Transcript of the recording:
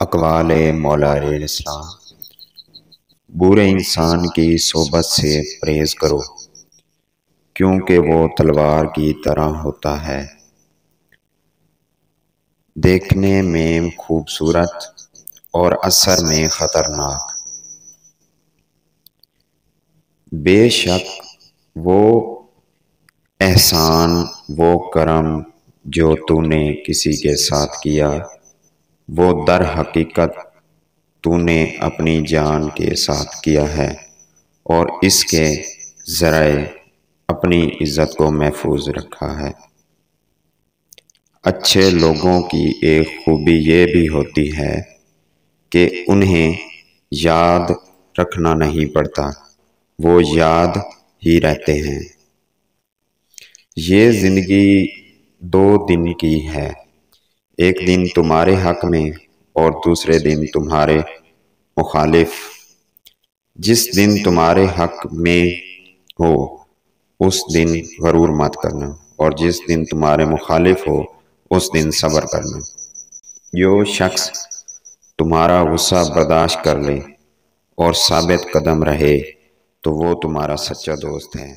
اقوال مولا علیہ السلام۔ برے انسان کی صحبت سے پرہیز کرو کیونکہ وہ تلوار کی طرح ہوتا ہے، دیکھنے میں خوبصورت اور اثر میں خطرناک۔ بے شک وہ احسان، وہ کرم جو تو نے کسی کے ساتھ کیا، وہ در حقیقت تو نے اپنی جان کے ساتھ کیا ہے اور اس کے ذریعے اپنی عزت کو محفوظ رکھا ہے۔ اچھے لوگوں کی ایک خوبی یہ بھی ہوتی ہے کہ انہیں یاد رکھنا نہیں پڑتا، وہ یاد ہی رہتے ہیں۔ یہ زندگی 2 دن کی ہے، ایک دن تمہارے حق میں اور دوسرے دن تمہارے مخالف۔ جس دن تمہارے حق میں ہو اس دن غرور مت کرنا، اور جس دن تمہارے مخالف ہو اس دن صبر کرنا۔ جو شخص تمہارا غصہ برداشت کر لے اور ثابت قدم رہے تو وہ تمہارا سچا دوست ہے۔